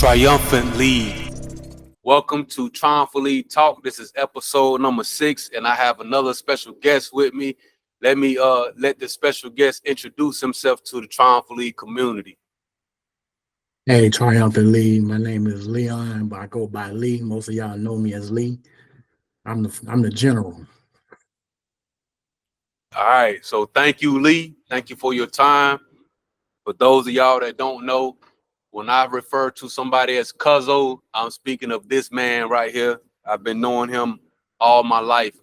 Triumphant League. Welcome to Triumphant League Talk. This is episode number 6, and I have another special guest with me. Let me let the special guest introduce himself to the Triumphant League community. Hey, Triumphant Lee. My name is Leon, but I go by Lee. Most of y'all know me as Lee. I'm the general. All right, so thank you, Lee. Thank you for your time. For those of y'all that don't know, when I refer to somebody as Cuzzo, I'm speaking of this man right here. I've been knowing him all my life,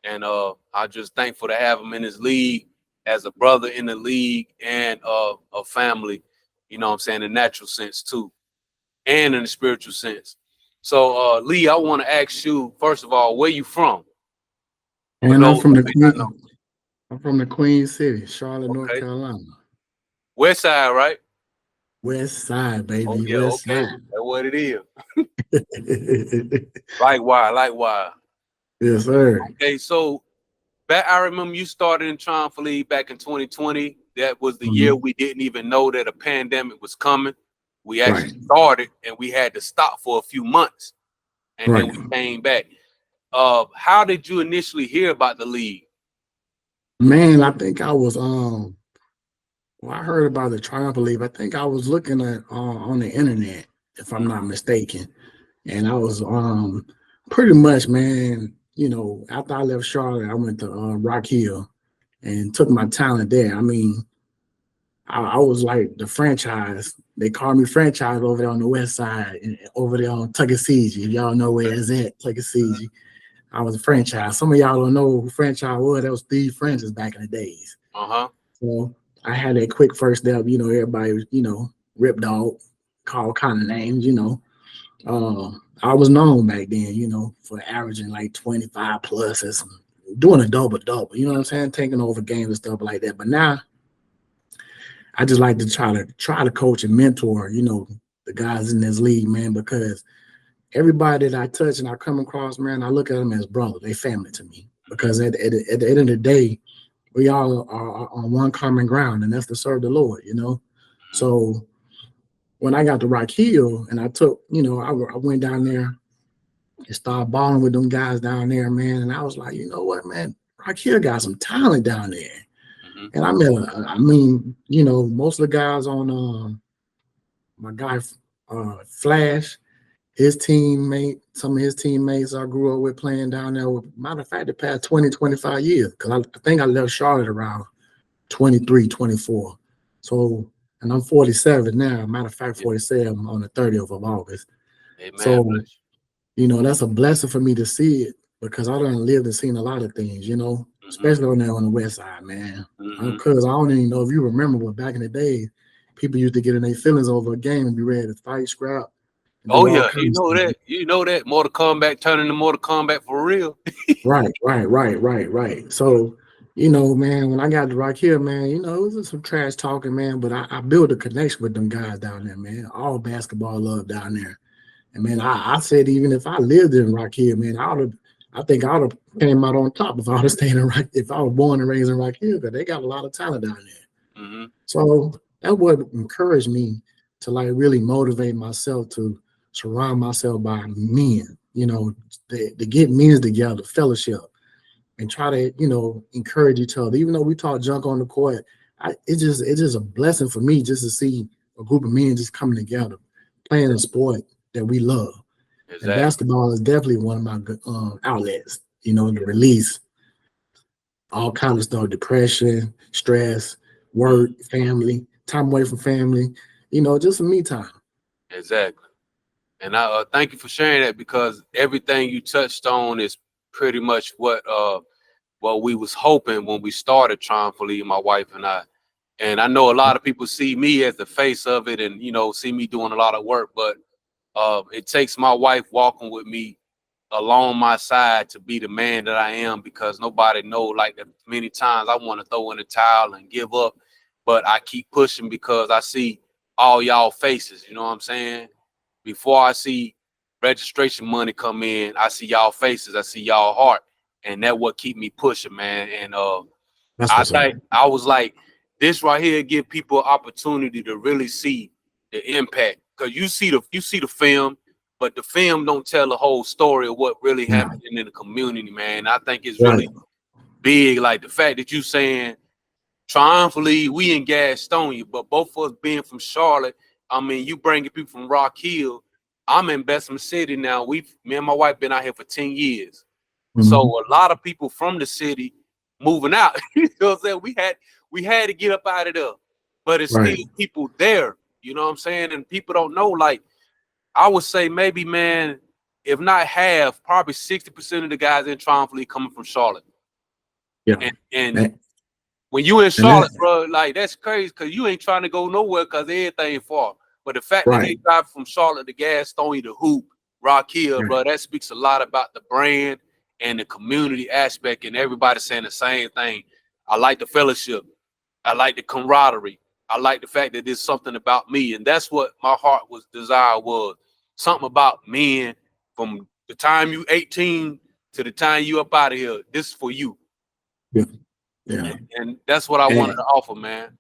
and I'm just thankful to have him in his league as a brother in the league and a family. You know what I'm saying, in the natural sense too, and in the spiritual sense. So, Lee, I want to ask you first of all, where you from? For And those that may not know. I'm from the Queen City, Charlotte, North Okay, Carolina. West Side, right? West Side, Oh baby, yeah, West okay, Side. that's what it is. Likewise. Yes, sir. Okay, so back, I remember you started in Triumphant League back in 2020. That was the year Mhm. we didn't even know that a pandemic was coming. We Right, actually started and we had to stop for a few months, and then right. we came back. How did you initially hear about the league? Man, I think I was well, I heard about the Triumphant League. I think I was looking at on the internet, if I'm not mistaken. And I was pretty much, man, after I left Charlotte, I went to Rock Hill and took my talent there. I mean, I was like the franchise. They called me franchise over there on the west side, and over there on Tuckasegee. If y'all know where it's at, Tuckasegee. I was a franchise. Some of y'all don't know who franchise was. That was Steve Francis back in the days. Uh-huh. So I had a quick first step. Everybody was, Rip Dog, called kind of names. I was known back then, for averaging like 25 plus and doing a double double. You know what I'm saying? Taking over games and stuff like that. But now I just like to try to coach and mentor, the guys in this league, man, because everybody that I touch and I come across, man, I look at them as brothers. They family to me. Because at the end of the day, we all are on one common ground, and that's to serve the Lord. So when I got to Rock Hill and I took, I went down there and started balling with them guys down there, man. And I was like, you know what, man, Rock Hill got some talent down there. Mm-hmm. And most of the guys on my guy Flash, some of his teammates I grew up with playing down there. Matter of fact, the past 20, 25 years, because I think I left Charlotte around 23, 24. So, and I'm 47 now. Matter of fact, 47 on the 30th of August. Amen. So, that's a blessing for me to see it because I done lived and seen a lot of things, especially on there on the west side, man. Because I don't even know if you remember, but back in the day, people used to get in their feelings over a game and be ready to fight, scrap, and Oh do all yeah, kinds of stuff. you know that Mortal Kombat turning to Mortal Kombat for real. Right. So, man, when I got to Rock Hill, man, it was just some trash talking, man, but I built a connection with them guys down there, man. All basketball love down there. And man, I said even if I lived in Rock Hill, man, I think I would have came out on top if I would have stayed in Rock, if I was born and raised in Rock Hill, because they got a lot of talent down there. Mm-hmm. So that would encourage me to like really motivate myself to surround myself by men, to get men together, fellowship, and try to, encourage each other. Even though we talk junk on the court, it's just a blessing for me just to see a group of men just coming together, playing a sport that we love. And Exactly. basketball is definitely one of my outlets, to release all kinds of stuff, depression, stress, work, family, time away from family, just some me time. Exactly. And I thank you for sharing that, because everything you touched on is pretty much what we was hoping when we started Triumphant League, my wife and I. And I know a lot of people see me as the face of it and, see me doing a lot of work, but it takes my wife walking with me along my side to be the man that I am, because nobody know, like, that many times I want to throw in the towel and give up, but I keep pushing because I see all y'all faces, you know what I'm saying? Before I see registration money come in, I see y'all faces, I see y'all heart, and that what keep me pushing, man. And That's I what's up. think I was like, this right here give people an opportunity to really see the impact because you see the film, but the film don't tell the whole story of what really Yeah, happened in the community, man. I think it's right. really big, like the fact that you saying triumphantly we in Gastonia, but both of us being from Charlotte. I mean, you bringing people from Rock Hill. I'm in Bessemer City now. Me and my wife been out here for 10 years. So Mhm. a lot of people from the city moving out. You know what I'm saying? We had to get up out of there. But it's still Right. people there. You know what I'm saying? And people don't know, like, I would say maybe, man, if not half, probably 60% of the guys in Triumph League coming from Charlotte. Yeah. And And, when you in and that Charlotte, bro, like that's crazy because you ain't trying to go nowhere because everything far. But the fact that they right. drive from Charlotte to Gastonia to Hoop, Rock Hill, Right. bro, that speaks a lot about the brand and the community aspect, and everybody saying the same thing. I like the fellowship. I like the camaraderie. I like the fact that there's something about me, and that's what my heart was desire was something about men from the time you 18 to the time you up out of here. This is for you, Yeah. Yeah. and that's what I wanted And to offer, man.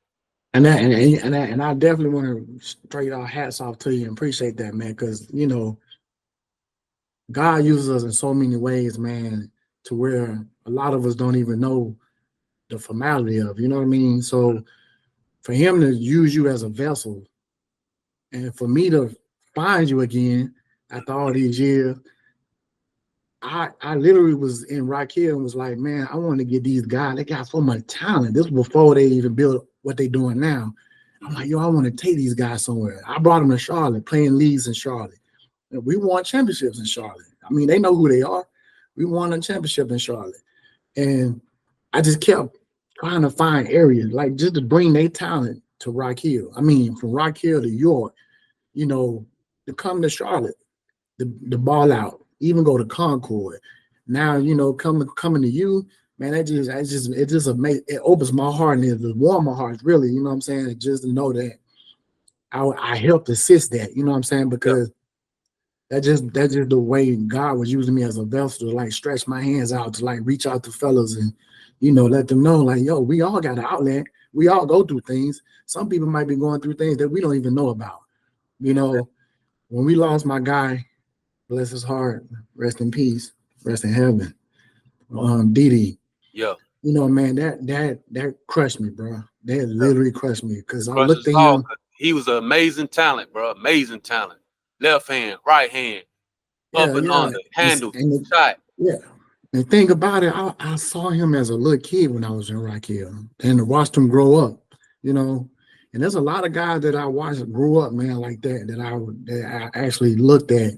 and I definitely want to straight our hats off to you and appreciate that, man, because God uses us in so many ways, man, to where a lot of us don't even know the formality of, you know what I mean? So for him to use you as a vessel and for me to find you again after all these years, I literally was in Rock Hill and was like, man, I want to get these guys. They got so much talent. This was before they even built what they doing now. I'm like, yo, I want to take these guys somewhere. I brought them to Charlotte, playing leagues in Charlotte. And we won championships in Charlotte. I mean, they know who they are. We won a championship in Charlotte. And I just kept trying to find areas, like just to bring their talent to Rock Hill. I mean, from Rock Hill to York, you know, to come to Charlotte, the ball out, even go to Concord. Now, coming to you, man, it just amazing. It opens my heart and it warms my heart, really. You know what I'm saying? Just to know that I helped assist that. You know what I'm saying? Yeah, Because that's just the way God was using me as a vessel to like stretch my hands out to like reach out to fellas and let them know like, yo, we all got an outlet. We all go through things. Some people might be going through things that we don't even know about. You know, when we lost my guy, bless his heart, rest in peace, rest in heaven. Didi, yeah. man, that crushed me, bro. That Yeah. literally crushed me because I Crush looked us at all. him. 'Cause he was an amazing talent, bro. Amazing talent. Left hand, right hand, up Yeah, and yeah, under, handle, and shot. yeah. The thing about it, I saw him as a little kid when I was in Rock Hill, and watched him grow up. You know, and there's a lot of guys that I watched grew up, man, like that that I actually looked at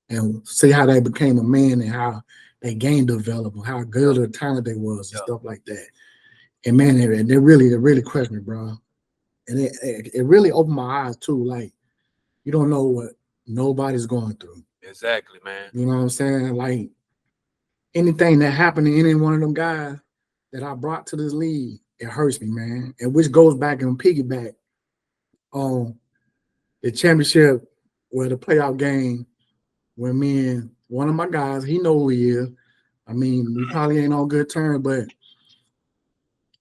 and see how they became a man and how they game developed, how Yeah, good or talent they was and yeah. stuff like that. And man, it really crushed me, bro. And it really opened my eyes too. Like you don't know what nobody's going through. Exactly, man. You know what I'm saying? Like anything that happened to any one of them guys that I brought to this league, it hurts me, man. And which goes back and piggyback on the championship where the playoff game where me and one of my guys, he know who he is. I mean, we probably ain't on good terms, but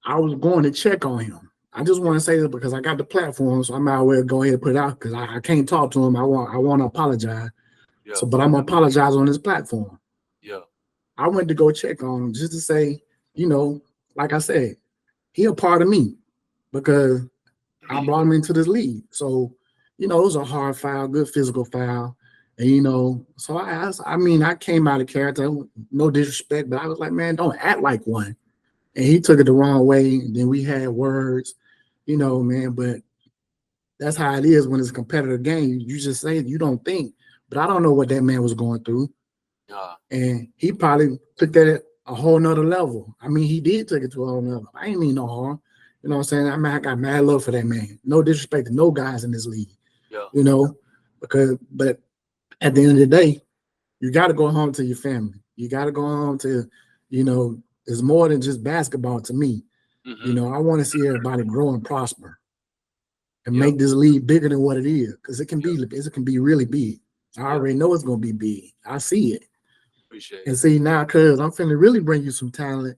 I was going to check on him. I just want to say that because I got the platform, so I might well go ahead and put it out because I can't talk to him. I want to apologize. Yeah, So, but I'm gonna apologize on this platform. yeah. I went to go check on him just to say, like I said, he a part of me because I brought him into this league. So, it was a hard foul, good physical foul. And so I asked, I mean, I came out of character, no disrespect, but I was like, man, don't act like one. And he took it the wrong way. And then we had words, man. But that's how it is when it's a competitive game. You just say you don't think. But I don't know what that man was going through. Yeah, And he probably took that at a whole nother level. I mean, he did take it to a whole nother. I ain't mean no harm. You know what I'm saying? I got mad love for that man. No disrespect to no guys in this league, yeah, you know, but at the end of the day, you got to go home to your family. You got to go home to, it's more than just basketball to me. mm-hmm. I want to see everybody grow and prosper and Yeah, make this league bigger than what it is because yeah. it can be really big. I Yeah. already know it's going to be big. I see it. Appreciate it. And see now, cuz I'm finna really bring you some talent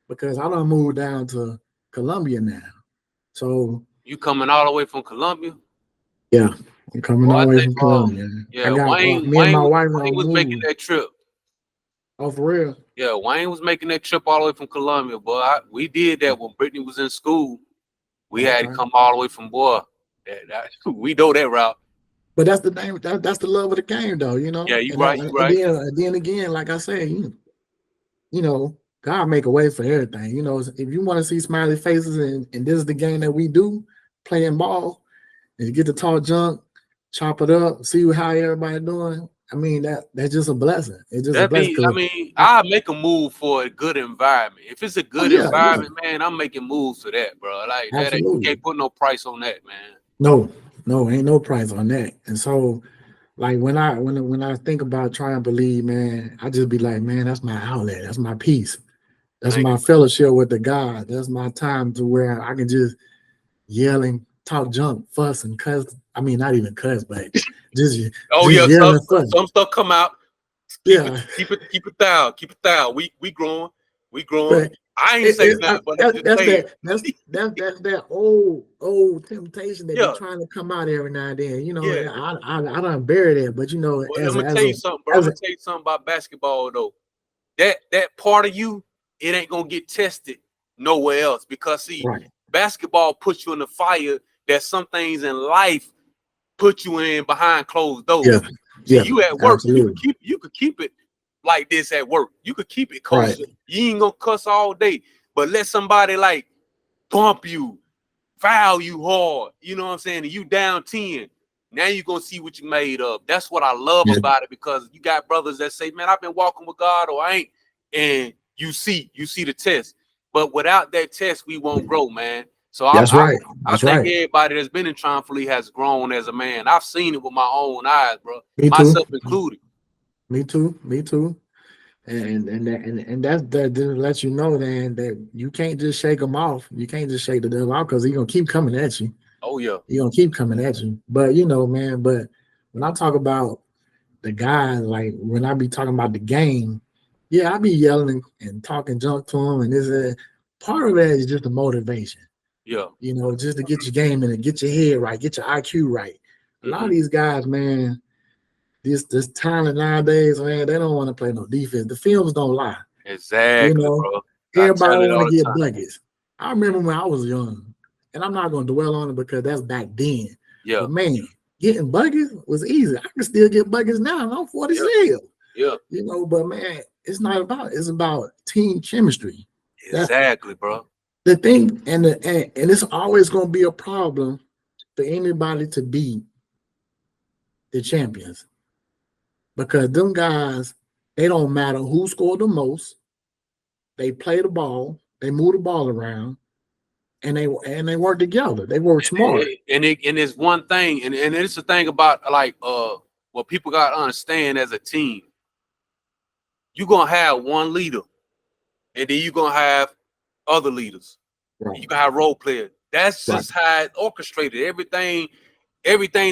because I done moved down to Columbia now. So You coming all the way from Columbia? yeah, Coming Well, I all the way think from Columbia. I yeah, got Wayne me and Wayne my was wife Wayne gonna was making move. that trip. Oh, for real? Yeah, Wayne was making that trip all the way from Columbia, boy. We did that when Brittany was in school. We had to Okay. come all the way from boy. We know that route. But that's the name. That's the love of the game, though. Yeah, you And right, you and right. then again, like I said, God make a way for everything. If you want to see smiley faces and this is the game that we do, playing ball, and you get to talk junk, chop it up, see how everybody doing. I mean that's just a blessing. It's just a That blessing be, I because mean, I I make a move for a good environment. If it's a oh good yeah, environment, man, I'm making moves for that, bro. Like that, you absolutely. can't put no price on that, man. No, no, ain't no price on that. And so like when I think about trying to believe, man, I just be like, man, that's my outlet, that's my peace. That's Thank my you. fellowship with the God. That's my time to where I can just yell and talk junk, fuss and cuss. I mean, not even cuss, but just Oh just yeah, yell and fuss. some stuff come out. Yeah, Keep it down. We growing, we growing. but I ain't say nothing, but I'm just that's saying. that old temptation that be Yeah, trying to come out every now and then. yeah. I don't bury that, but Well, I'm as a gonna tell you something, bro. I'm as gonna a tell you something about basketball though. That part of you, it ain't gonna get tested nowhere else because see, right, basketball puts you in the fire that some things in life put you in behind closed yeah, doors. See, yeah, you at work, absolutely, you could keep it like this at work. You could keep it right, kosher. You ain't gonna cuss all day, but let somebody like bump you, foul you hard. You know what I'm saying? And you down 10. Now you're gonna see what you made of. That's what I love yeah, about it because you got brothers that say, man, I've been walking with God or I ain't. And you see the test. But without that test, we won't grow, man. So that's right, I that's think right. everybody that's been in Triumph has grown as a man. I've seen it with my own eyes, bro, Me too, myself included. me too. And that just lets you know then that you can't just shake them off. You can't just shake the devil off because he's gonna keep coming at you. Oh yeah. He's gonna keep coming at you. But man, but when I talk about the guys, like when I be talking about the game, yeah, I be yelling and talking junk to him, and this part of that is just the motivation. Yeah. Just to get your game in and get your head right, get your IQ right. A lot of Hmm. these guys, man, this talent nowadays, man, they don't want to play no defense. The films don't lie. You Exactly, know, bro. I everybody tell it want all to the get time. buckets. I remember when I was young, and I'm not going to dwell on it because that's back then. Yeah. But man, getting buckets was easy. I can still get buckets now. And I'm Yeah. 46. Yeah. But man, it's about team chemistry. That Exactly, bro. the thing, and it's always going to be a problem for anybody to beat the champions because them guys, they don't matter who scored the most. They play the ball, they move the ball around, and they work together. They work smart. And it's one thing, and it's the thing about like what people gotta understand as a team. You're gonna have one leader, and then you're gonna have other leaders. You Right, can have role players. That's right, just how it's orchestrated. Everything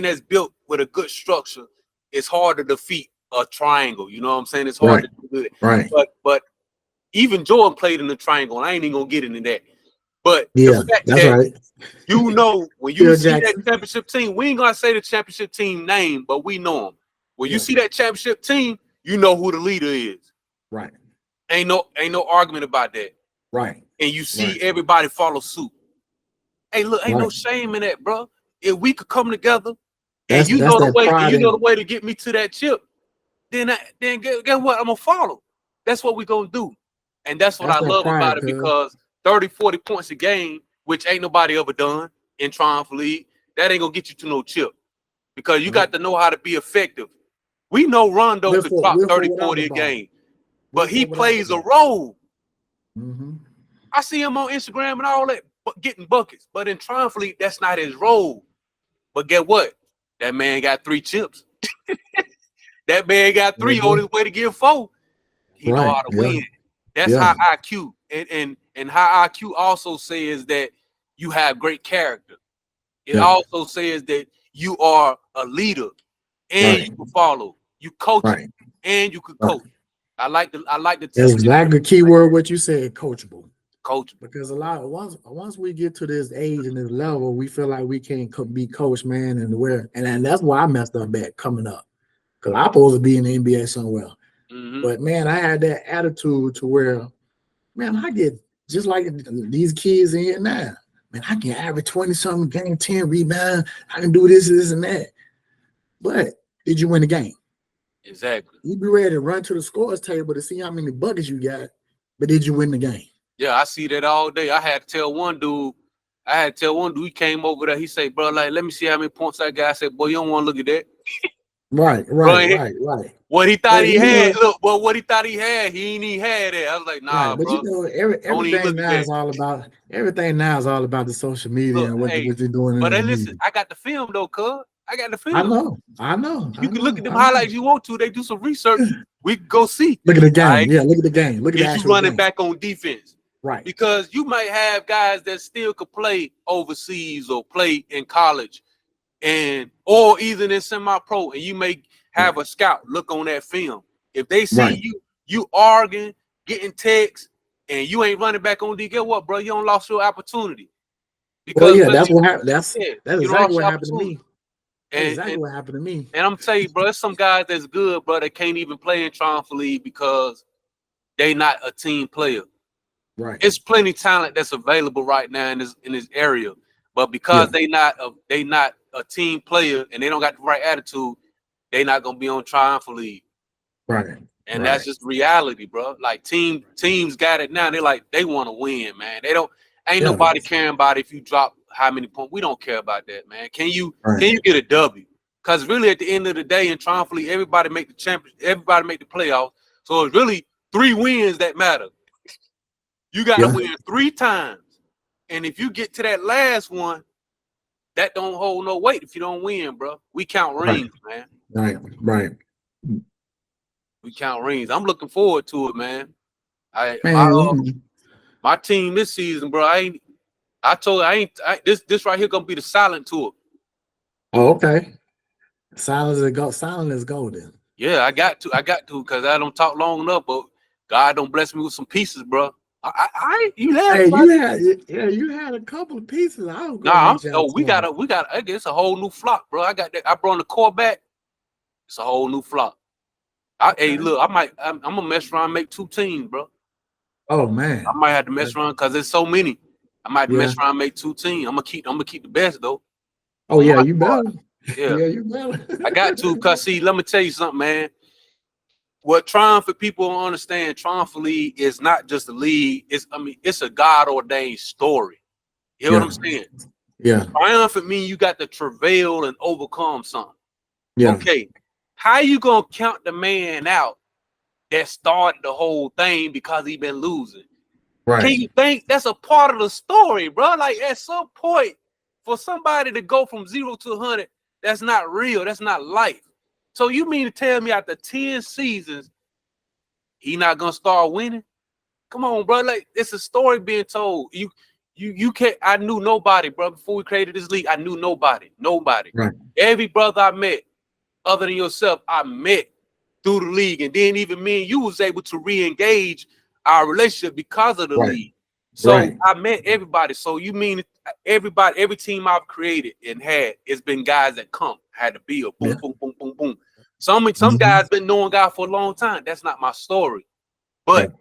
that's built with a good structure is hard to defeat a triangle. You know what I'm saying? It's hard right, to do it. right. But even Jordan played in the triangle. I ain't even gonna get into that. But the Yeah, fact that's that right. when you Phil see that Jackson. championship team, we ain't gonna say the championship team name, but we know them. When you Yeah, see that championship team, you know who the leader is. right, Ain't no argument about that. right, And you right, see everybody follow suit. Hey, look, ain't no right. shame in that, bro. If we could come together and That's that and pride you know the in way to get me to that chip, then guess what? I'm gonna follow. That's what we gonna do. And that's what that's I that love about pride, it cuz. because 30, 40 points a game, which ain't nobody ever done in Triumph League, that ain't gonna get you to no chip. Because you got Nope. to know how to be effective. We know Rondo could drop With 30, or without 40 the a ball. game, but With he or without the plays a ball. role. Mm-hmm. I see him on Instagram and all that, getting buckets. But in Triumph League, that's not his role. But get what? That man got 3 chips. That man got 3 on his way to get 4. He know Right. how to Yeah. win. That's Yeah. high IQ. And high IQ also says that you have great character. It Yeah. also says that you are a leader and you Right. can follow. You coachable Right. and you can Right. coach. I like the That's test. exactly the key word what you said, coachable. coachable. Because a lot once we get to this age and this level, we feel like we can't be coach, man, and that's why I messed up at coming up. Because I'm supposed to be in the NBA somewhere. Mm-hmm. But man, I had that attitude to where, man, I get just like these kids in here now. Man, I can average 20 something game, 10 rebound. I can do this, and that. But did you win the game? Exactly. You be ready to run to the scores table to see how many buckets you got, but did you win the game? Yeah, I see that all day. I had to tell one dude, he came over there, he said, bro, like, let me see how many points I got. I said, boy, you don't want to look at that. Right. Bro, what he thought But he you had, know, look, well, what he thought he had, he ain't even had it. I was like, right. nah, But you bro, know, don't even everything look at now that. is all about the social media Look, and what hey, they're doing but then underneath. listen, I got the film though, cuz. I got the I film. know, I know, You I can look know, at them I know. highlights you want to. They do some research. We can go see. Look at the All game. right. Yeah, look at the game. Look at the Is you actual running game. back on defense? Right. Because you might have guys that still could play overseas or play in college or even in semi-pro, and you may have a scout look on that film. If they see Right. you arguing, getting texts, and you ain't running back on D, get what, bro? You don't lost your opportunity. Well, Because yeah, that's what happened. yeah, That's you don't exactly lost what your happened to opportunity. me. That's And, exactly and what happened to me. and I'm telling you, bro, there's some guys that's good, bro, that can't even play in Triumphant League because they not a team player. Right. It's plenty talent that's available right now in this area, but because Yeah. they not a team player and they don't got the right attitude, they not gonna be on Triumphant League. Right. And that's Right. just reality, bro. Like teams got it now. They want to win, man. They don't. Ain't Yeah. nobody caring about if you drop how many points. We don't care about that, man. Can you Right. get a W? Because really, at the end of the day, in Triumphant League, everybody make the champion. Everybody make the playoffs. So it's really 3 wins that matter. You got to Yeah. win 3 times, and if you get to that last one, that don't hold no weight. If you don't win, bro, we count Right. rings, man. Right. Right. We count rings. I'm looking forward to it, man. Man, My team this season, bro. This right here gonna be the silent tour. oh, okay. Silent is golden. Yeah, I got to because I don't talk long enough, but God don't bless me with some pieces, bro. You Hey, laughing about it? you had a couple of pieces. I was gonna Nah, reach out to them. I guess a whole new flock, bro. I got that. I brought the core back. It's a whole new flock. Hey, Okay. look, I'm gonna mess around and make 2 teams, bro. Oh I man. might have to mess around because there's so many. I might have to Yeah. mess around and make 2 teams. I'm gonna keep the best though Oh on yeah, my you squad. better. Yeah, Yeah, you better. I got to. Cause see, let me tell you something, man. What Triumphant people don't understand, Triumphant League is not just a league. It's a God ordained story. You hear what Yeah. I'm saying? Yeah. Triumphant mean you got to travail and overcome something. Yeah. Okay, how you gonna count the man out that started the whole thing because he been losing? Can Right. you think that's a part of the story, bro? Like at some point, for somebody to go from 0 to 100, that's not real. That's not life. So you mean to tell me after 10 seasons, he not gonna start winning? Come on, bro. Like it's a story being told. You can't. I knew nobody, bro. Before we created this league, I knew nobody. Nobody. Right. Every brother I met, other than yourself, I met through the league, and then even me and you was able to re-engage our relationship because of the Right. league. So Right. I met everybody. So you mean everybody, every team I've created and had, it's been guys that had to be a Yeah. boom, boom, boom, boom, boom. Some Mhm. guys been knowing God for a long time. That's not my story, Yeah. but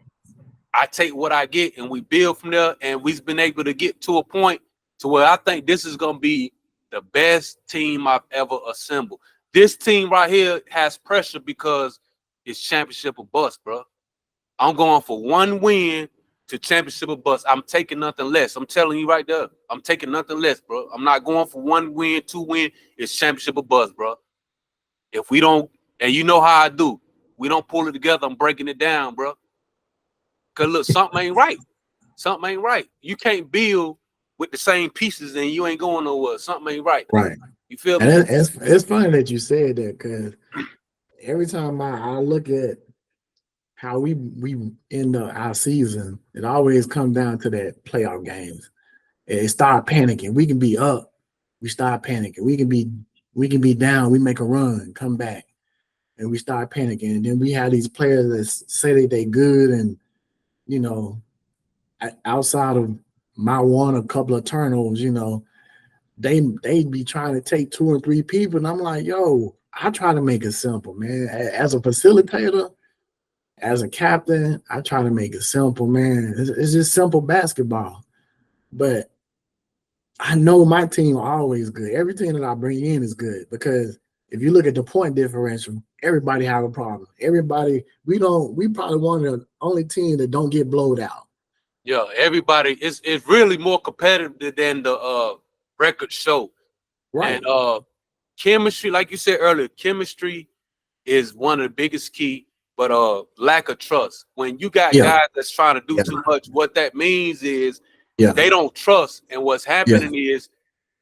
I take what I get and we build from there. And we've been able to get to a point to where I think this is gonna be the best team I've ever assembled. This team right here has pressure because it's championship or bust, bro. I'm going for 1 win to championship or bust. I'm taking nothing less. I'm telling you right there. I'm taking nothing less, bro. I'm not going for 1 win, 2 win. It's championship or bust, bro. If we don't, and you know how I do, we don't pull it together. I'm breaking it down, bro. Cause look, something ain't right. Something ain't right. You can't build with the same pieces and you ain't going nowhere. Something ain't right. Right. You feel And me? it's funny that you said that because every time I look at how we end up our season, it always comes down to that playoff games. It start panicking. We can be up, we start panicking. We can be down, we make a run, come back, and we start panicking. And then we have these players that say that they good and you know outside of my one, a couple of turnovers, they be trying to take two and three people, and I'm like, yo, I try to make it simple, man. As a facilitator, as a captain, I try to make it simple, man. It's just simple basketball. But I know my team always good. Every team that I bring in is good because if you look at the point differential, everybody have a problem. Everybody, we probably one of the only team that don't get blowed out. Yeah, everybody, it's really more competitive than the record show. Right. And chemistry, like you said earlier, chemistry is one of the biggest key, but lack of trust. When you got Yeah. guys that's trying to do Yeah. too much, what that means is Yeah. they don't trust. And what's Yeah. happening is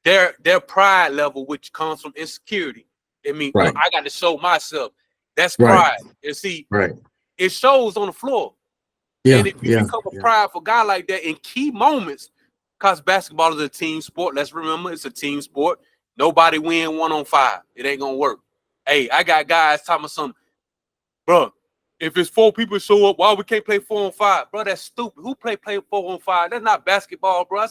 their pride level, which comes from insecurity. I mean, Right. I got to show myself. That's Right. pride. And see, Right. it shows on the floor. Yeah. And if you Yeah. become a Yeah. prideful guy like that in key moments, because basketball is a team sport. Let's remember it's a team sport. Nobody win 1-on-5. It ain't gonna work. Hey, I got guys talking about something, bro. If it's 4 people show up, why we can't play 4-on-5? Bro, that's stupid. Who play 4-on-5? That's not basketball, bro.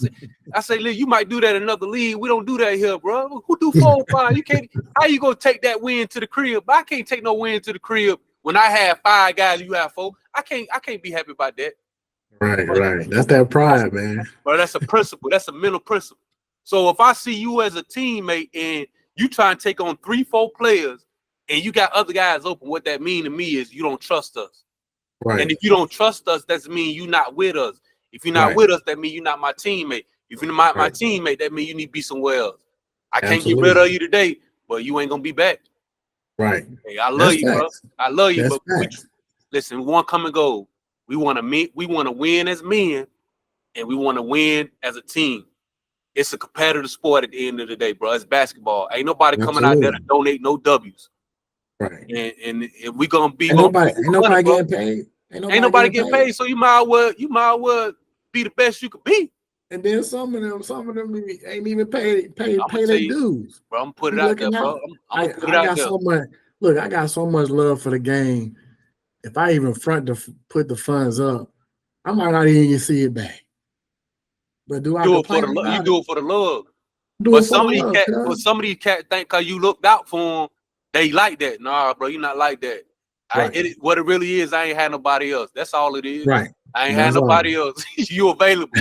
I say, Lee, you might do that in another league. We don't do that here, bro. Who do 4-on-5? You can't. How you gonna take that win to the crib? I can't take no win to the crib when I have 5 guys. You have 4. I can't be happy about that. Right. Right. That's that pride, man. But that's a principle. That's a mental principle. So if I see you as a teammate and you try to take on 3-4 players and you got other guys open, what that mean to me is you don't trust us. Right. And if you don't trust us, that means you're not with us. If you're not Right. with us, that means you're not my teammate. If you're not my Right. teammate, that means you need to be somewhere else. I can't get rid Absolutely. of you today, but you ain't gonna be back. Right. Hey, I love That's you, bro. facts. I love you, That's but facts. listen, we want to come and go. We want to win as men, and we want to win as a team. It's a competitive sport at the end of the day, bro. It's basketball. Ain't nobody coming out there to Absolutely. donate no W's. Right. And if we gonna be Ain't gonna nobody, play ain't for money, nobody bro. getting paid. Ain't Ain't nobody nobody getting getting paid. paid, so you might as well be the best you could be. And then some of them ain't even pay I'm gonna their tell you, dues. bro. I'm gonna put Be it out there, looking bro. out. I'm gonna put it I out got there. so much. Look, I got so much love for the game. If I even put the funds up, I might not even see it back. But do I complain You about it? do it for the love. Do it for the love, cuz. Some of these cats think because you looked out for them, they like that. Nah, bro, you not like that. Right. What it really is, I ain't had nobody else. That's all it is. Right. I ain't had That's all. nobody else. You available.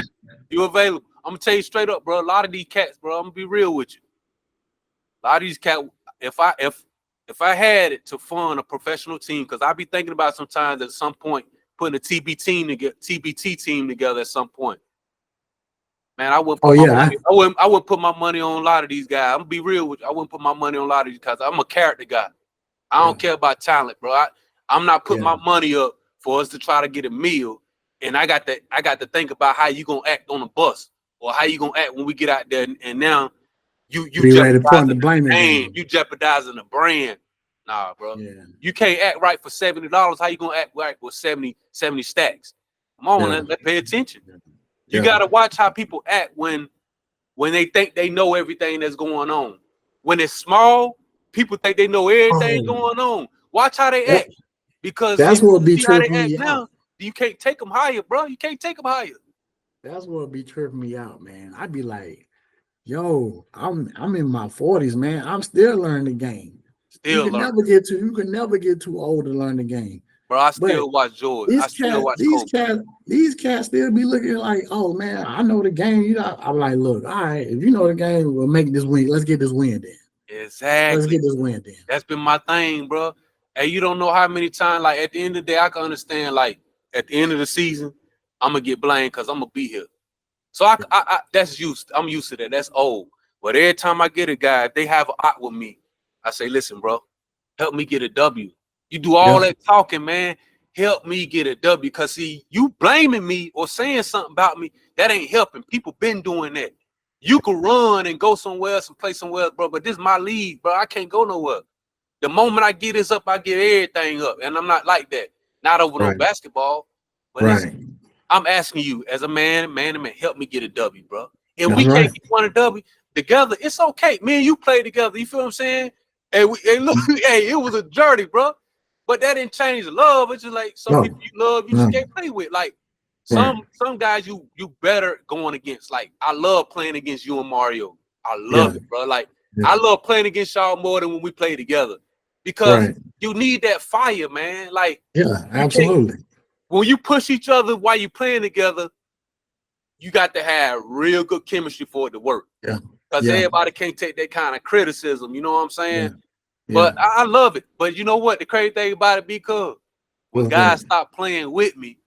You available. I'm gonna tell you straight up, bro. A lot of these cats, bro, I'm gonna be real with you. A lot of these cats, if I had it to fund a professional team, because I be thinking about sometimes at some point putting a TBT team together at some point. Man, I wouldn't Oh put my yeah. money. I wouldn't put my money on a lot of these guys. I'm gonna be real with you. I wouldn't put my money on a lot of these guys. I'm a character guy. I Yeah. don't care about talent, bro. I'm not putting Yeah. my money up for us to try to get a meal. And I got to think about how you gonna act on the bus or how you gonna act when we get out there. And now you Be ready to point the jeopardizing the blame name. game. You jeopardizing the brand. Nah, bro. Yeah. You can't act right for $70. How you gonna act right with 70 stacks? Come on, Yeah. let's pay attention. You Yeah. gotta watch how people act when they think they know everything that's going on. When it's small, people think they know everything Oh, going on. Watch how they that, act. Because that's if what you be see how they tripping act me out. now, you can't take them higher, bro. You can't take them higher. That's what be tripping me out, man. I'd be like, yo, I'm in my 40s, man. I'm still learning the game. Still learn. You can never get too old to learn the game. Bro, I But still watch Jordan. I these still cats, watch Kobe. these cats still be looking like, oh man, I know the game. I'm like, look, all right, if you know the game, we'll make this win. Let's get this win then. Let's Exactly. get this win then. That's been my thing, bro. Hey, you don't know how many times, like at the end of the day, I can understand, like at the end of the season, I'm gonna get blamed because I'm gonna be here. So I'm used to that. That's old. But every time I get a guy, if they have an out with me, I say, listen, bro, help me get a W. You do all Yeah. that talking, man. Help me get a W. Because see, you blaming me or saying something about me, that ain't helping. People been doing that. You can run and go somewhere else and play somewhere else, bro. But this is my league, bro. I can't go nowhere. The moment I get this up, I get everything up. And I'm not like that. Not over no Right. basketball. But listen, Right. I'm asking you, as a man, help me get a W, bro. If That's we can't right. get one a W together, it's okay. Me and you play together. You feel what I'm saying? And look, hey, it was a journey, bro. But that didn't change the love. It's just like some No. people you love, you just No. can't play with. Like Right. Some guys you better going against. Like I love playing against you and Mario. I Yeah. love it, bro. Like Yeah. I love playing against y'all more than when we play together because Right. you need that fire, man. Like Yeah. you can't Absolutely. when you push each other while you playing together. You got to have real good chemistry for it to work. Yeah. Because Yeah. everybody can't take that kind of criticism. You know what I'm saying? Yeah. Yeah. But I love it. But you know what? The crazy thing about it, because when What's that? guys stop playing with me,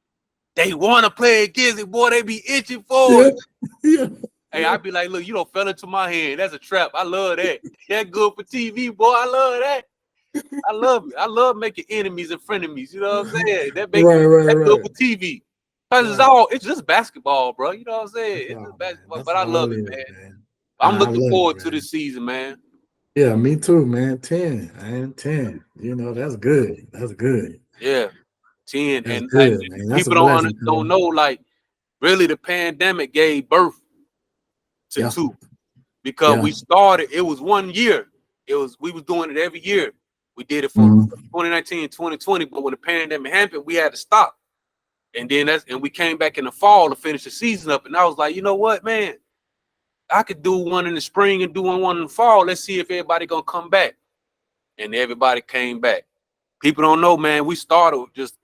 they want to play against it. Boy, they be itching for Yeah. it. Yeah. Hey, Yeah. I be like, look, you don't fell into my hand. That's a trap. I love that. That good for TV, boy. I love that. I love it. I love making enemies and frenemies. You know what I'm saying? Right. Right. That good Right. for TV. Cause Right. it's just basketball, bro. You know what I'm saying? That's It's just all, man. basketball. That's But I all love it it, is, man. man. I'm I looking love it, forward to man. this season, man. Yeah, me too, man. 10, man. 10. You know, that's good. That's good. Yeah, 10. That's And good, man. That's a people blessing, don't cuz. know, like, really the pandemic gave birth to Yeah. two. Because Yeah. we started, it was 1 year. We was doing it every year. We did it for Hmm. 2019, 2020, but when the pandemic happened, we had to stop. And then we came back in the fall to finish the season up. And I was like, you know what, man? I could do one in the spring and do one in the fall. Let's see if everybody gonna come back. And everybody came back. People don't know, man. We started with just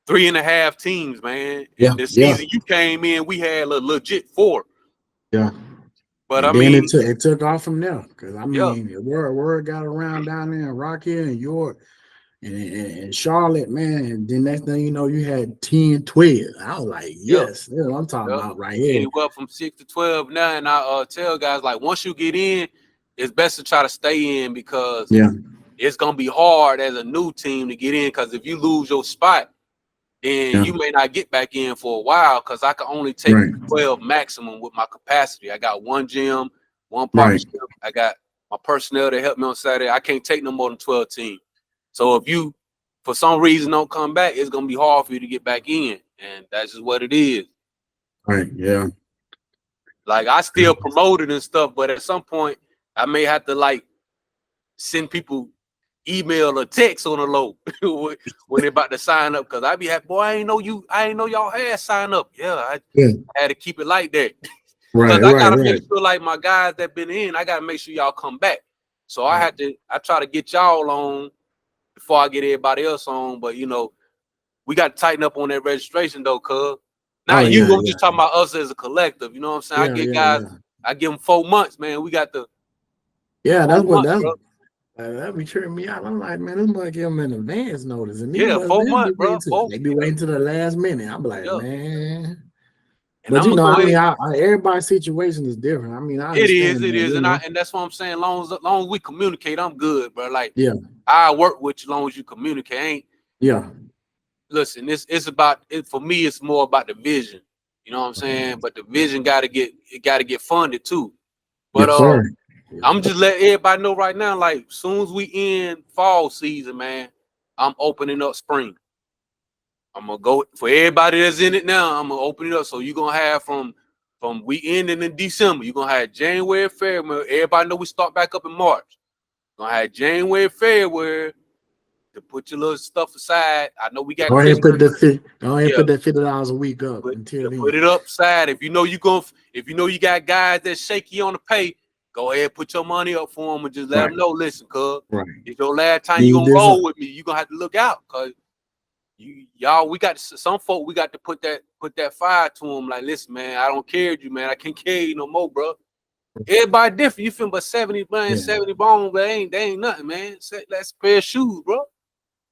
3.5 teams, man. Yeah. And the Yeah. season you came in, we had a legit 4. Yeah. But I And then mean, it took off from there. Cause I yeah, mean, word got around down there in Rocky and York and Charlotte, man. And then next thing you know, you had 10, 12. I was like, yeah, yes, that's what I'm talking yeah. about right here. Anywhere from 6 to 12 now. And I tell guys, like, once you get in, it's best to try to stay in because Yeah. it's gonna be hard as a new team to get in. Because if you lose your spot, then Yeah. you may not get back in for a while because I can only take Right. 12 maximum with my capacity. I got one gym, one Right. partnership. I got my personnel that help me on Saturday. I can't take no more than 12 teams. So if you, for some reason, don't come back, it's going to be hard for you to get back in. And that's just what it is. Right. Yeah. Like, I still promoted and stuff, but at some point, I may have to, like, send people email or text on the low when they're about to sign up. Cause I be happy, boy, I ain't know y'all had signed up. Yeah, I Yeah. had to keep it like that. Cause Right. I Right. gotta make Right. sure like my guys that been in, I gotta make sure y'all come back. So Right. I try to get y'all on before I get everybody else on. But we got to tighten up on that registration though, cuz. Oh Not you, yeah. I'm Yeah. just talking about us as a collective. You know what I'm saying? Yeah. Yeah. Yeah. I give them 4 months, man. We got the Yeah. four That's what months, that's. bro. That be tripping me out. I'm like, man, this must give them an advance notice, and these Yeah, must 4 months, bro. they be waiting to the last minute. I'm like, Yeah. man. And But I'm you gonna know, go I mean, ahead. everybody's situation is different. I mean, I It understand it that, is, you and know. that's what I'm saying. Long as we communicate, I'm good, bro. Like Yeah, I work with you, long as you communicate. yeah, Listen, it's about it for me. It's more about the vision. You know what I'm saying? But the vision got to get funded too. But yes, sir. Yes, I'm sir. just letting everybody know right now. Like, soon as we end fall season, man, I'm opening up spring. I'm gonna go for everybody that's in it now. I'm gonna open it up. So you're gonna have from we ending in December. You're gonna have January, February. Everybody know we start back up in March. Gonna have January, February to put your little stuff aside. I know we got Go ahead and Christmas. put go ahead and Yeah, put that $50 a week up until put then. it upside. If you know you got guys that shaky on the pay, go ahead, put your money up for them and just let Right, them know. Listen, cuz right. it's your last time you Need gonna this up. roll with me. You gonna have to look out, cuz y'all. We got some folk. We got to put that fire to them. Like, listen, man, I don't care you, man. I can't carry you no more, bro. Everybody different. You feel but 70, man, Yeah, 70 bones, but they ain't nothing, man. That's a pair of shoes, bro.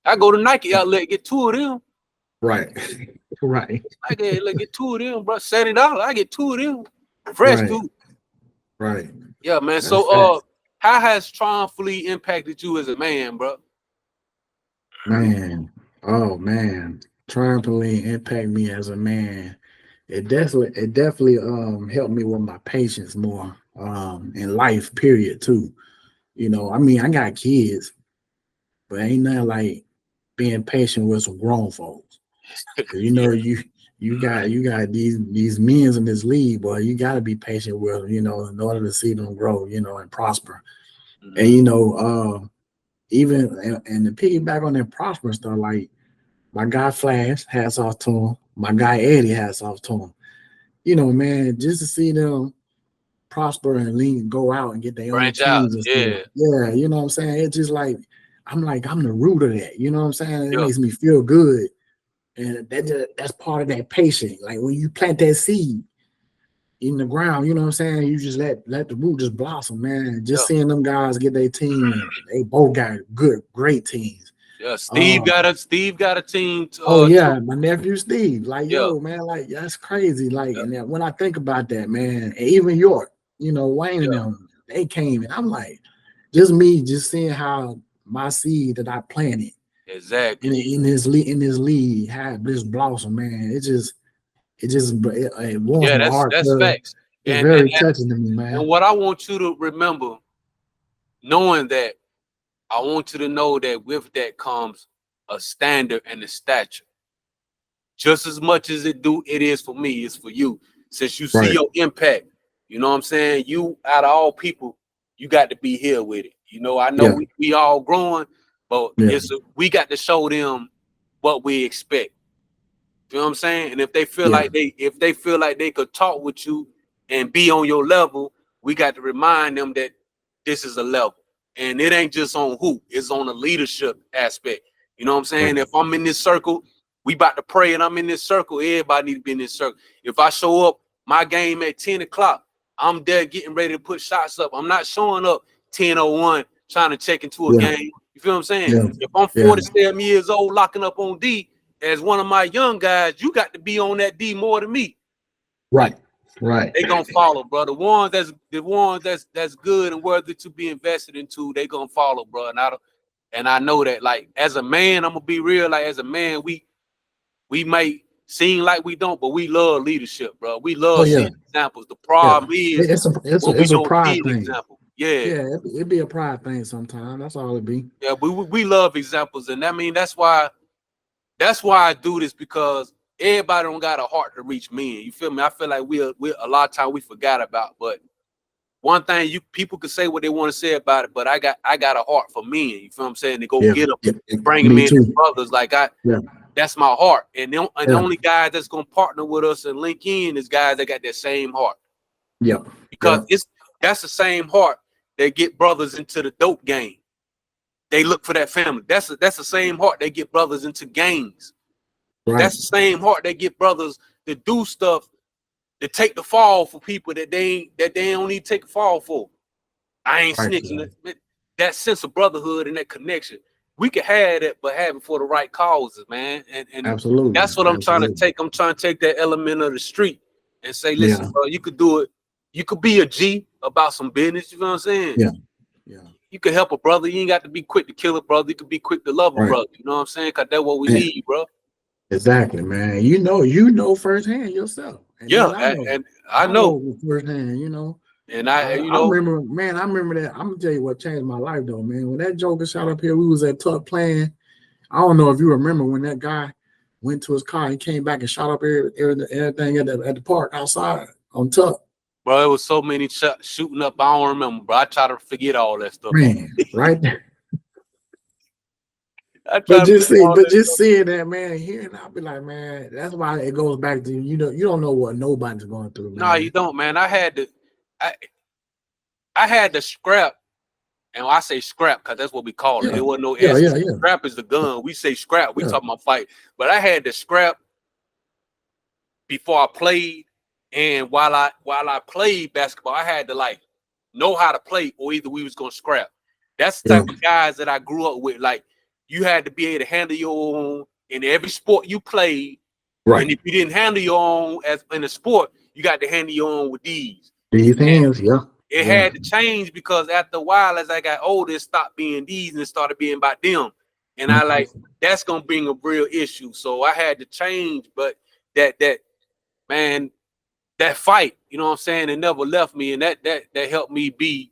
I go to Nike outlet, get 2 of them. right, right, I get 2 of them, bro. $70. I get 2 of them. Fresh right, too. right. Yeah, man. That's So facts, how has Triumphantly impacted you as a man, bro? man. Oh man, triumphantly impact me as a man. It definitely helped me with my patience more in life. Period. Too. You know, I mean, I got kids, but ain't nothing like being patient with some grown folks. Cause you Yeah. know you got these men in this league, boy. You got to be patient with them, in order to see them grow, and prosper. And Mm-hmm. even and to piggyback on that prosper stuff, like my guy Flash, hats off to him. My guy Eddie, hats off to him. Man, just to see them prosper and lean, go out and get their own Branch out. teams and stuff. Yeah. Yeah, you know what I'm saying? It's just like I'm the root of that. You know what I'm saying? It Yeah. makes me feel good. And that's part of that patience. Like when you plant that seed in the ground, you know what I'm saying? You just let the root just blossom, man. Just Yeah. seeing them guys get their team, and they both got great teams. Yeah. Steve got a team Oh too. yeah, my nephew Steve. Like, Yeah. yo, man, like that's crazy. Like, Yeah. and then when I think about that, man, and even York, Wayne and Yeah. them, they came, and I'm like, just me, just seeing how my seed that I planted Exactly. in this league had this blossom, man. It warms Yeah, my heart, that's cuz facts. it's And and very and touching to me, and man. what I want you to remember, knowing that, I want you to know that with that comes a standard and a stature. Just as much as it is for me, it's for you. Since you see Right. your impact, you know what I'm saying? You out of all people, you got to be here with it. I know Yeah. we all growing, but Yeah. we got to show them what we expect. You know what I'm saying? And if they feel Yeah. like they could talk with you and be on your level, we got to remind them that this is a level. And it ain't just on hoop, it's on the leadership aspect. You know what I'm saying? Right. If I'm in this circle, we about to pray and I'm in this circle, everybody need to be in this circle. If I show up my game at 10 o'clock, I'm there getting ready to put shots up. I'm not showing up 10:01 trying to check into a Yeah. game. You feel what I'm saying? Yeah. If I'm Yeah. 47 years old locking up on D, as one of my young guys, you got to be on that D more than me. Right. Right. They gonna follow, bro. The ones that's good and worthy to be invested into, they gonna follow, bro. And I know that, like, as a man, I'm gonna be real. Like, as a man, we may seem like we don't, but we love leadership, bro. We Oh love yeah. seeing examples. The Yeah. problem is when we It's a don't pride see an thing. example. Yeah, Yeah, it be a pride thing sometimes. That's all it be. yeah. We love examples, and I mean that's why I do this, because everybody don't got a heart to reach men. You feel me? I feel like we a lot of time we forgot about. But one thing, you people can say what they want to say about it, but I got a heart for men. You feel what I'm saying? To go Yeah. get them, Yeah. bring them Me in as too. brothers. Like, Yeah. that's my heart. And the Yeah. only guys that's gonna partner with us and link in is guys that got that same heart. Yeah. Because Yeah. that's the same heart that get brothers into the dope game. They look for that family. That's the same heart they get brothers into gangs. Right. That's the same heart they get brothers to do stuff, to take the fall for people that they don't need to take a fall for. I ain't Right. snitching. That sense of brotherhood and that connection, we can have that, but have it for the right causes, man. And Absolutely. that's what I'm trying to Absolutely. take. I'm trying to take that element of the street and say, listen, Yeah. bro, you could do it. You could be a G about some business. You know what I'm saying? Yeah. Yeah. You could help a brother. You ain't got to be quick to kill a brother. You could be quick to love a Right. brother. You know what I'm saying? Cause that's what we Yeah. need, bro. Exactly, man. You know firsthand yourself. And Yeah, then I and, know. and I I know, know firsthand. and I, you I know, remember, man, I remember that. I'm gonna tell you what changed my life though, man. When that Joker shot up here, we was at Tuck playing. I don't know if you remember when that guy went to his car and came back and shot up everything at the park outside on Tuck. bro, it was so many shooting up. I don't remember, bro. I try to forget all that stuff. Man, right there. I try to forget all But that just stuff. seeing that, man, hearing, I'll be like, man, that's why it goes back to you don't know what nobody's going through, No, you man. don't, man. I, I had to scrap, and I say scrap because that's what we call it. Yeah, It wasn't no yeah, S. yeah, yeah, Scrap is the gun. We say scrap. We yeah, talking about fight. But I had to scrap before I played, and while I played basketball, I had to, like, know how to play, or either we was gonna scrap. That's the yeah. type of guys that I grew up with. Like, you had to be able to handle your own in every sport you played. And Right. if you didn't handle your own as in a sport, you got to handle your own with these. These And hands, yeah, it yeah, had to change, because after a while, as I got older, it stopped being these and it started being about them. And I, mhm, like, that's gonna bring a real issue. So I had to change. But that man, that fight, you know what I'm saying, it never left me. And that helped me be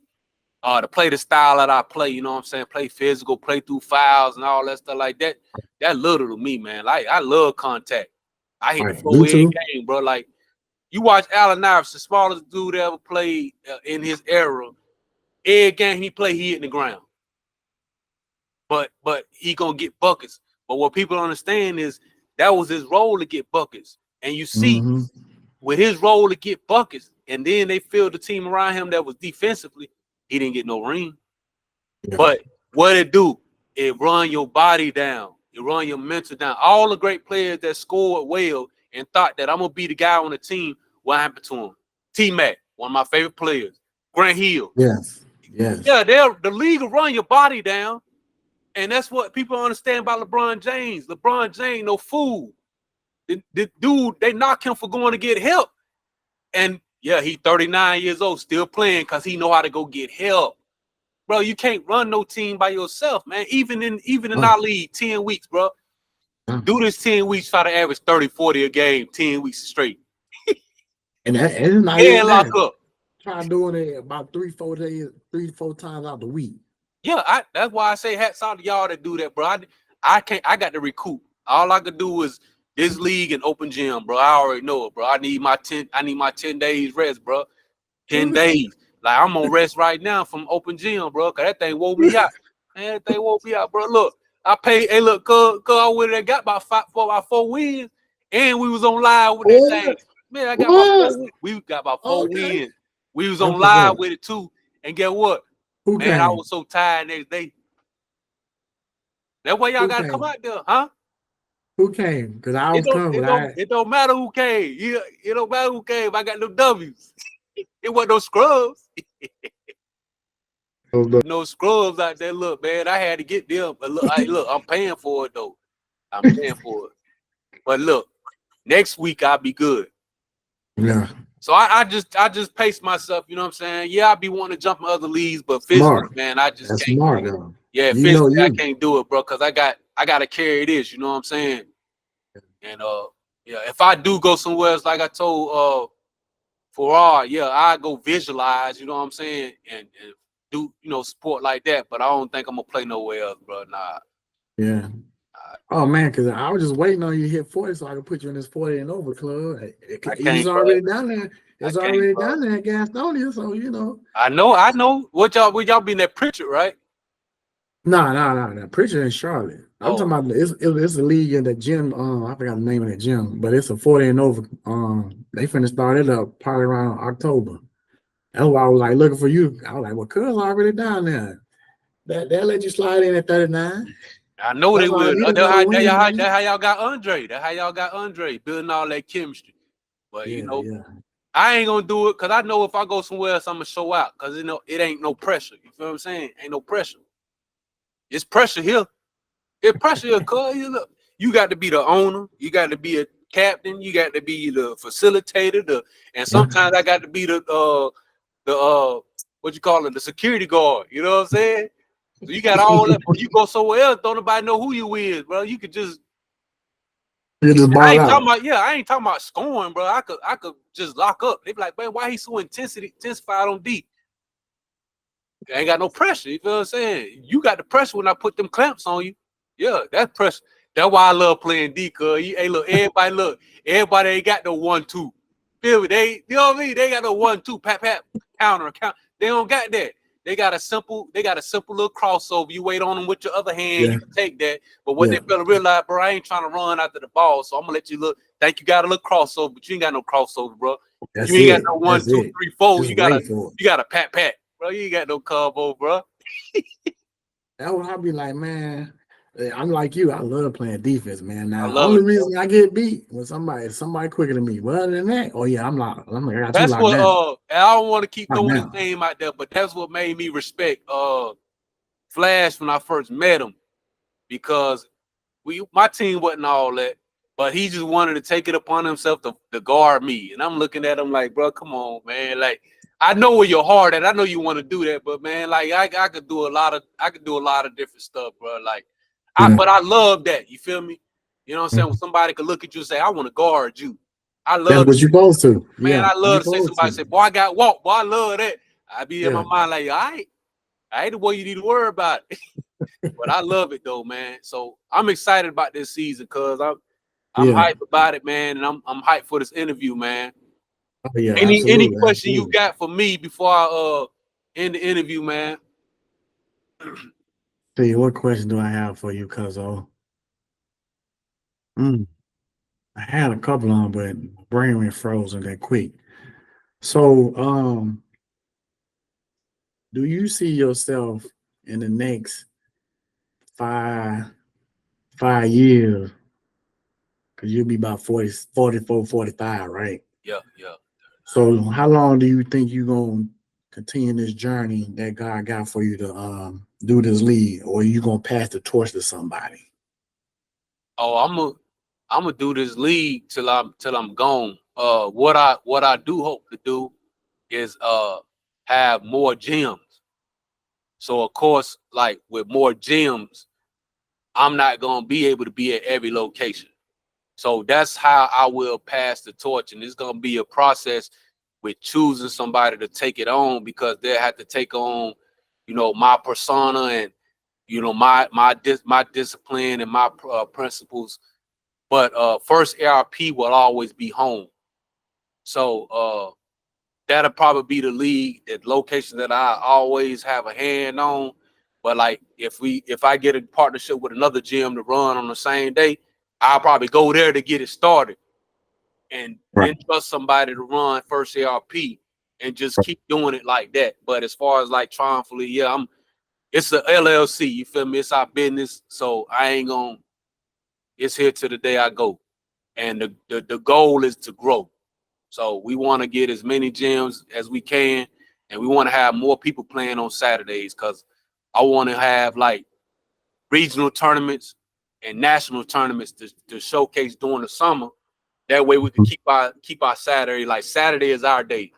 to play the style that I play, you know what I'm saying? Play physical, play through fouls and all that stuff like that. That little to me, man. Like, I love contact. I hit the right. floor Me every too. game, bro. Like, you watch Allen Iverson, the smallest dude ever played in his era. Every game he played, he hit the ground. But he gonna get buckets. But what people don't understand is That was his role to get buckets. And you see, Mm-hmm. with his role to get buckets, and then they filled the team around him that was defensively, he didn't get no ring. Yeah. But what it do? It run your body down. It run your mental down. All the great players that scored well and thought that I'm gonna be the guy on the team, what happened to him? T-Mac, one of my favorite players. Grant Hill. Yes. Yes. Yeah, the league will run your body down. And that's what people understand about LeBron James. LeBron James, no fool. The dude, they knock him for going to get help. And yeah, he 39 years old, still playing because he know how to go get help. Bro, you can't run no team by yourself, man. Even in our league, 10 weeks, bro. Do this 10 weeks, try to average 30, 40 a game, 10 weeks straight. And it's not even And lock that. up. Try doing it about 3-4 days, 3-4 times out the week. Yeah, that's why I say hats out to y'all that do that, bro. I got to recoup. All I could do is this league and open gym, bro. I already know it, bro. I need my 10 days rest, bro. 10 days. Like I'm on rest right now from open gym, bro. Cause that thing woke me out. Man, that thing woke me out, bro. Look, I paid. Hey, look, cause I would have got about four wins, and we was on live with that thing. Man, I got about 4 wins. We got about 4 wins. We was on live with it too. And get what? Who Man, I came? was so tired next day. That's why y'all gotta come out there, huh? Who came? Because I was coming. It don't matter who came. It don't matter who came. I got no W's. It wasn't no scrubs. No scrubs out there. Look, man, I had to get them. But look, I'm paying for it though. I'm paying for it. But look, next week I'll be good. Yeah. So I just pace myself. You know what I'm saying? Yeah, I'll be wanting to jump in other leagues, but physically, man, I just That's can't. smart, though. Yeah, You know physically, I you. can't do it, bro, because I got to carry this. You know what I'm saying? And yeah, if I do go somewhere else, like I told Farrar, yeah, I go visualize. You know what I'm saying? And do sport like that. But I don't think I'm gonna play nowhere else, bro. Nah. Yeah. Oh man, because I was just waiting on you to hit 40 so I could put you in this 40 and over club. I He's can't, bro. already down there. I It's can't, already bro. down there at Gastonia, so I know. What y'all be in that Pritchard, right? No. Preacher in Charlotte. I'm talking about it's a league in the gym. I forgot the name of the gym, but it's a 40 and over. They finna start it up probably around October. That's why I was like looking for you. I was like, well, cuz already down there. They'll let you slide in at 39. I know they That's all I will. need another win, man. That's how y'all got Andre. That's how y'all got Andre building all that chemistry. But Yeah. I ain't gonna do it because I know if I go somewhere else, I'm gonna show out because it ain't no pressure. You feel what I'm saying? Ain't no pressure. It's pressure here. It's pressure here, cuz you got to be the owner, you got to be a captain, you got to be the facilitator, and sometimes I got to be the what you call it, the security guard. You know what I'm saying? So you got all that, but you go somewhere else, don't nobody know who you is, bro. You could just You just I ball ain't out. talking about scoring, bro. I could just lock up. They be like, man, why he so intensified on D? I ain't got no pressure. You feel what I'm saying? You got the pressure when I put them clamps on you. Yeah, that's pressure. That's why I love playing D, cuz hey, everybody ain't got no 1-2. Feel me? You know what I mean? They got no 1-2, pat, counter. They don't got that. They got a simple little crossover. You wait on them with your other hand, you can take that. But what they fella realize, bro, I ain't trying to run after the ball, so I'm gonna let you think you got a little crossover, but you ain't got no crossover, bro. That's You ain't got it. no That's 1, 2, it. 3, 4. Just wait for it. You got a pat. Bro, you ain't got no combo, bro. That's what I be like, man. I'm like you. I love playing defense, man. I Now, the love only it, bro. reason I get beat when somebody quicker than me. But other than that, oh yeah, I'm like, I got you That's locked what down. I don't want to keep Locked throwing his down. name out there, but that's what made me respect Flash when I first met him because my team wasn't all that, but he just wanted to take it upon himself to guard me. And I'm looking at him like, bro, come on, man. Like, I know where your heart at. I know you want to do that, but man, like I could do a lot of different stuff, bro. Like, but I love that. You feel me? You know what I'm saying? When somebody could look at you and say, I want to guard you. I That's love what you're supposed to. Man, Yeah, I you're love to say supposed somebody to. say, boy, I got walk, boy, I love that. I be in my Yeah. mind like, I ain't the way you need to worry about it. But I love it though, man. So I'm excited about this season because I'm hyped about it, man, and I'm hyped for this interview, man. Oh, yeah, Any absolutely. question you got for me before I end the interview, man? Tell you what question do I have for you, Cuzzo? I had a couple on, but my brain went frozen that quick. So, do you see yourself in the next five 5 years? Because you'll be about 40, 44, 45, right? Yeah, yeah. So, how long do you think you're going to continue this journey that God got for you to do this lead, or you going to pass the torch to somebody? Oh, I'm gonna do this league till I'm gone. What I do hope to do is have more gyms. So of course, like with more gyms, I'm not gonna be able to be at every location. So that's how I will pass the torch, and it's gonna be a process with choosing somebody to take it on because they have to take on, my persona and my discipline and my principles. But first ARP will always be home. So that'll probably be the league, that location that I always have a hand on. But like if I get a partnership with another gym to run on the same day, I'll probably go there to get it started and Right. then trust somebody to run first ARP and just keep doing it like that. But as far as like triumphantly, yeah, it's a LLC, you feel me? It's our business. So I ain't gonna it's here to the day I go. And the goal is to grow. So we want to get as many gyms as we can, and we want to have more people playing on Saturdays because I want to have like regional tournaments and national tournaments to showcase during the summer. That way we can keep our Saturday, like Saturday is our day,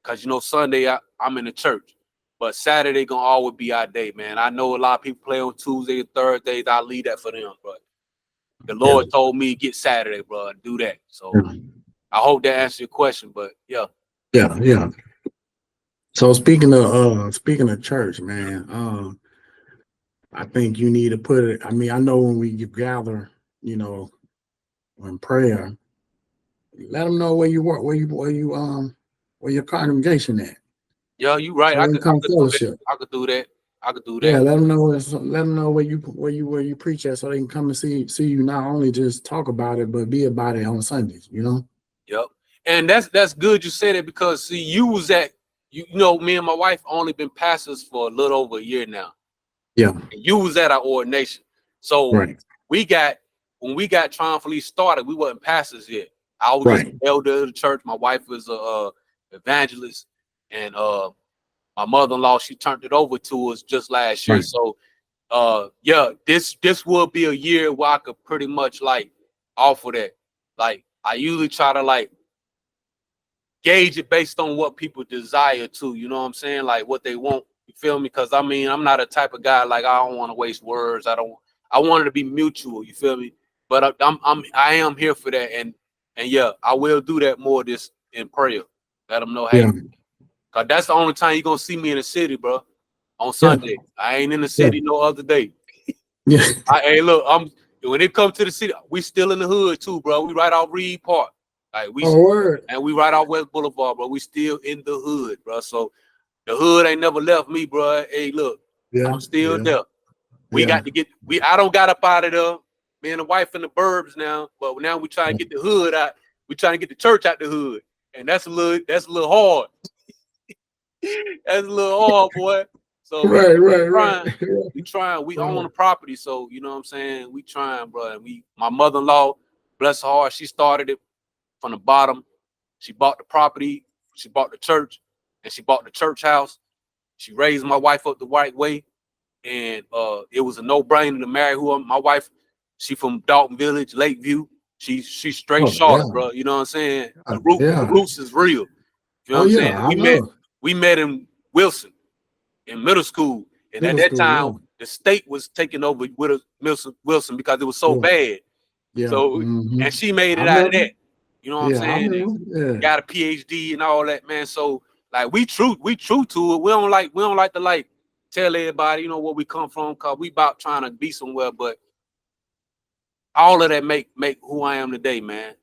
because Sunday I'm in the church, but Saturday gonna always be our day, man. I know a lot of people play on Tuesday and Thursdays. I leave that for them, but the Yeah. Lord told me get Saturday, bro, and do that. So Yeah. I hope that answers your question, but yeah. Yeah. Yeah. So speaking of church, man, I think you need to put it. I mean, I know when we gather, you know, in prayer, let them know where you work, where your congregation at, Yeah, you right. so I they can could I come could do that. fellowship. I could do that. I could do Yeah, that. let them know where you preach at, so they can come and see you. Not only just talk about it, but be about it on Sundays. You know. Yep. And that's good you said it because see, you was at me and my wife only been pastors for a little over a year now. Yeah. And you was at our ordination. So Right. we got when we got Triumphantly started, we wasn't pastors yet. I was just Right. an elder of the church. My wife was a evangelist, and my mother-in-law, she turned it over to us just last year. Right. So yeah, this will be a year where I could pretty much like offer that. Like I usually try to like gauge it based on what people desire to, you know what I'm saying? Like what they want. You feel me? Because I mean, I'm not a type of guy like I don't want to waste words. I want it to be mutual, you feel me? But I am here for that, and yeah, I will do that more this in prayer. Let them know, Yeah. hey, cause that's the only time you're gonna see me in the city, bro. On Yeah. Sunday. I ain't in the Yeah. city no other day. Yeah. Hey, look, when it comes to the city, we still in the hood too, bro. We right out Reed Park, like Oh, word. and we right out West Boulevard, bro. We still in the hood, bro. So the hood ain't never left me, bro. Hey, look, Yeah. I'm still Yeah. there. We Yeah. got to get. I don't got up out of there. Me and the wife in the burbs now, but now we trying to get the hood out. We trying to get the church out the hood, and that's a little hard. That's a little hard, boy. So we Right. we Right. Right. trying. We trying. We own Right. the property, so you know what I'm saying. We trying, bro. And my mother-in-law, bless her heart, she started it from the bottom. She bought the property. She bought the church, and she bought the church house. She raised my wife up the right way, and it was a no-brainer to marry my wife. She from Dalton Village, Lakeview. She's straight Oh yeah. Charlotte, bro. You know what I'm saying? The Yeah. roots is real. You know what Oh I'm yeah. saying? I know. We met in Wilson in middle school, and at Middle that school. Yeah. time the state was taking over with Wilson because it was so Yeah. bad. Yeah. So and she made I it out of remember. that. You know what I'm Yeah. I saying? And remember. Yeah. got a PhD and all that, man. So like we true to it. We don't like to like tell everybody, where we come from, cause we about trying to be somewhere. But all of that make who I am today, man.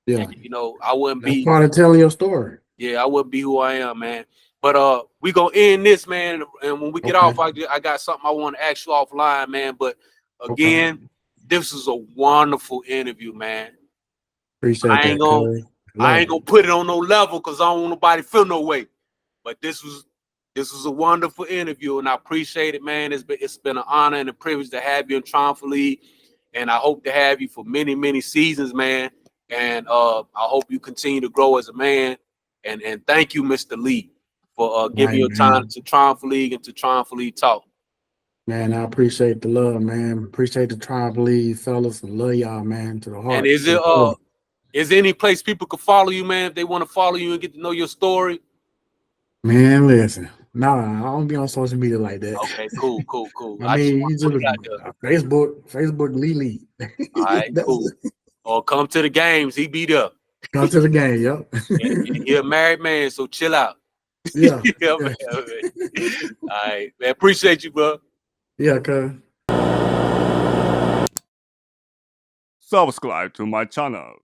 And Yeah. I wouldn't That's be, part of telling your story. yeah, I wouldn't be who I am, man. But we gonna end this, man. And when we get Okay. off, I got something I want to ask you offline, man. But Okay. again, this is a wonderful interview, man. Appreciate I ain't that, gonna cuz. I Love ain't it. gonna put it on no level because I don't want nobody to feel no way. But this was a wonderful interview, and I appreciate it, man. It's been an honor and a privilege to have you in Triumphant League, and I hope to have you for many, many seasons, man. And I hope you continue to grow as a man. And thank you, Mr. Lee, for giving Right, your time man. to Triumphant League and to Triumphant League Talk. Man, I appreciate the love, man. Appreciate the Triumph League, fellas. And love y'all, man, to the And heart, to the core. is there any place people could follow you, man, if they want to follow you and get to know your story? Man, listen. Nah, I don't be on social media like that. Okay, cool. I I just mean, want you to put just it out there. Facebook Lee. All right, That's cool. Or come to the games. He beat up. come to the game, yep. And he a married man, so chill out. Yeah. Yeah, Yeah, man. All right, man. Appreciate you, bro. yeah, cuz. Subscribe to my channel.